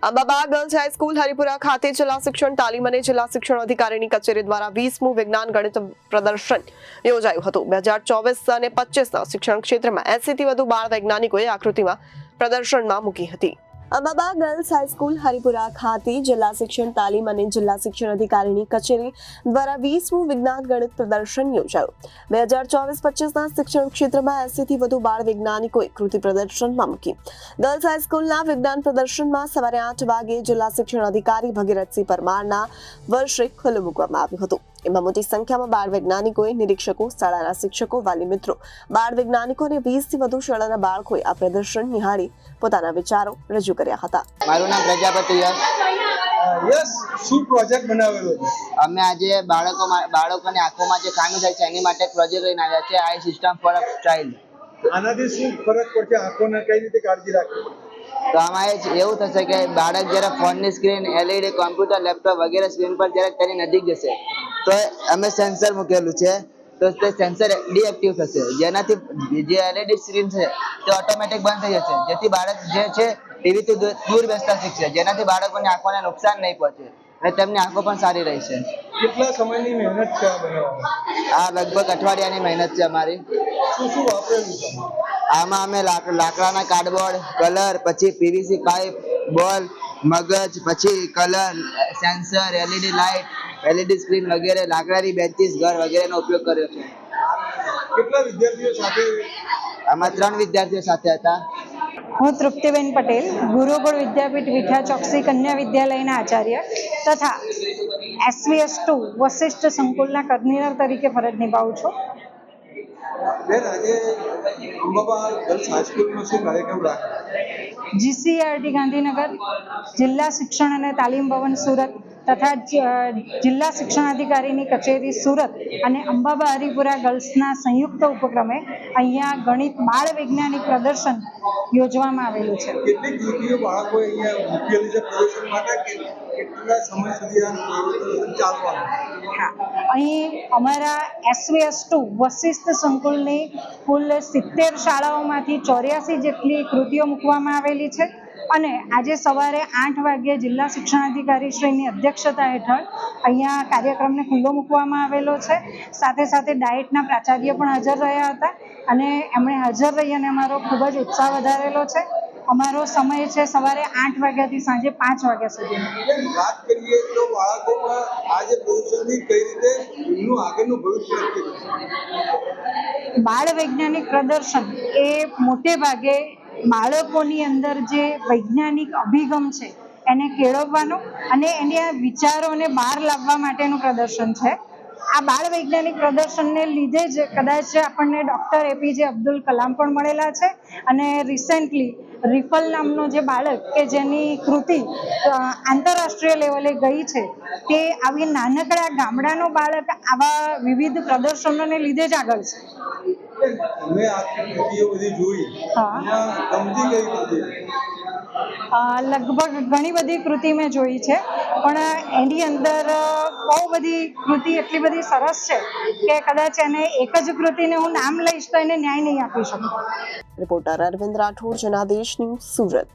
Ambaba girls high school Haripura ખાતે જિલ્લા શિક્ષણ તાલીમ અને જિલ્લા શિક્ષણ અધિકારીની કચેરી દ્વારા 20મું વિજ્ઞાન ગણિત પ્રદર્શન યોજાયું હતું। 2024 અને 25ના શિક્ષણ ક્ષેત્રમાં 80 થી વધુ બાળ વૈજ્ઞાનિકોએ આકૃતિમાં પ્રદર્શનમાં મૂકી હતી। અંબાબા ગર્લ્સ હાઈસ્કૂલ હરિપુરા ખાતે જિલ્લા શિક્ષણ તાલીમ અને જિલ્લા શિક્ષણ અધિકારીની કચેરી દ્વારા 20મું વિજ્ઞાન ગણિત પ્રદર્શન યોજાયું। 2024-25ના શિક્ષણ ક્ષેત્રમાં 80 થી વધુ બાળ વૈજ્ઞાનિકોએ કૃતિ પ્રદર્શનમાં મૂકી। ગર્લ્સ હાઈસ્કૂલના વિજ્ઞાન પ્રદર્શનમાં સવારે 8 વાગે જિલ્લા શિક્ષણ અધિકારી ભગીરથસિંહ પરમારના વર્ષે ખુલ્લું મૂકવામાં આવ્યું હતું। એમાં મોટી સંખ્યામાં બાળ વૈજ્ઞાનિકોએ, નિરીક્ષકો, શાળાના શિક્ષકો, વાલી મિત્રો, બાળ વૈજ્ઞાનિકો અને 20 થી વધુ શાળાના બાળકોએ આ પ્રદર્શન નિહાળી પોતાના વિચારો રજૂ કર્યા હતા। મારું નામ પ્રજાપતિ યસ શું પ્રોજેક્ટ બનાવેલો છે? અમે આજે બાળકોની આંખોમાં જે ખામી થાય છે એની માટે પ્રોજેક્ટ લઈને આવ્યા છે, I system for a child. આનાથી શું ફરક પડશે? આંખોને કઈ રીતે કાળજી રાખવી? તો આમાં એવું થશે કે બાળક જ્યારે ફોનની સ્ક્રીન, એલઈડી, કોમ્પ્યુટર, લેપટોપ વગેરે સ્ક્રીન પર જ્યારે તેની નજીક જશે તો અમે સેન્સર મૂકેલું છે, તો તે સેન્સર ડીએક્ટિવ થશે, જેનાથી જે એલઈડી સ્ક્રીન છે તે ઓટોમેટિક બંધ થઈ જશે, જેથી બાળક જે છે ટીવીથી દૂર બેસતા શીખશે, જેનાથી બાળકોની આંખોને નુકસાન નહીં પહોંચે અને તેમની આંખો પણ સારી રહેશે। કેટલા સમયની મહેનત છે આ બનાવવામાં? આ લગભગ અઠવાડિયાની મહેનત છે અમારી। શું શું વાપરેલું છે? આમાં અમે લાકડાના કાર્ડબોર્ડ, કલર, પછી પીવીસી પાઇપ, બોલ, મગજ, પછી colour, sensor, LED light, LED screen વગેરે, લાકડાની બેન્ચીસ, ઘર વગેરેનો ઉપયોગ કર્યો છે। કેટલા વિદ્યાર્થીઓ સાથે? આમાં 3 વિદ્યાર્થીઓ સાથે હતા। હું તૃપ્તિબેન પટેલ, ગુરુકુળ વિદ્યાપીઠ વિઠા ચોકસી કન્યા વિદ્યાલયના આચાર્ય તથા SVS2 વશિષ્ઠ સંકુલના કન્વીનર તરીકે ફરજ નિભાવું છું। બેન, આજે અંબાબા ગર્લ્સ હાઈસ્કૂલમાં શું કાર્યક્રમ રાખ્યો? GCERT ગાંધીનગર, જિલ્લા શિક્ષણ અને તાલીમ ભવન સુરત તથા જિલ્લા શિક્ષણાધિકારીની કચેરી સુરત અને અંબાબા હરિપુરા ગર્લ્સના સંયુક્ત ઉપક્રમે અહીંયા ગણિત બાળ વૈજ્ઞાનિક પ્રદર્શન યોજવામાં આવેલું છે। કેટલી કૃતિઓ બાળકોએ અહીંયા મૂકેલી છે પ્રદર્શન માટે? કેટલા સમય સુધી આ પ્રદર્શન ચાલવાનું? હા, અહીં અમારા SVS2 વશિષ્ઠ સંકુલની કુલ 70 શાળાઓમાંથી 84 જેટલી કૃતિઓ મૂકવામાં આવેલી છે અને આજે સવારે 8 વાગ્યે જિલ્લા શિક્ષણાધિકારી શ્રીની અધ્યક્ષતા હેઠળ અહીંયા કાર્યક્રમને ખુલ્લો મૂકવામાં આવેલો છે। સાથે સાથે ડાયટના પ્રાચાર્ય પણ હાજર રહ્યા હતા અને એમણે હાજર રહી અને અમારો ખૂબ જ ઉત્સાહ વધારેલો છે। અમારો સમય છે સવારે 8 વાગ્યાથી સાંજે 5 વાગ્યા સુધીનો। વાત કરીએ તો બાળકોમાં આ જે પ્રદર્શનથી કઈ રીતે એમનું આગળનું ભવિષ્ય નક્કી થશે? બાળ વૈજ્ઞાનિક પ્રદર્શન એ મોટે ભાગે બાળકોની અંદર જે વૈજ્ઞાનિક અભિગમ છે એને કેળવવાનો અને એના વિચારોને બહાર લાવવા માટેનું પ્રદર્શન છે। આ બાળ વૈજ્ઞાનિક પ્રદર્શનને લીધે જ કદાચ આપણને ડૉક્ટર APJ અબ્દુલ કલામ પણ મળેલા છે અને રિસેન્ટલી રિફલ નામનો જે બાળક કે જેની કૃતિ આંતરરાષ્ટ્રીય લેવલે ગઈ છે, તે આવી નાનકડા ગામડાનો બાળક આવા વિવિધ પ્રદર્શનોને લીધે જ આગળ છે। તમે આ કૃતિઓ બધી જોઈ, ગમતી કઈ કૃતિ? લગભગ ઘણી બધી કૃતિ મેં જોઈ છે, પણ એની અંદર બહુ બધી કૃતિ એટલી બધી સરસ છે કે કદાચ એને એક જ કૃતિને હું નામ લઈશ તો એને ન્યાય નહીં આપી શકું। Reporter Arvind Rathod, Janadesh news, Surat.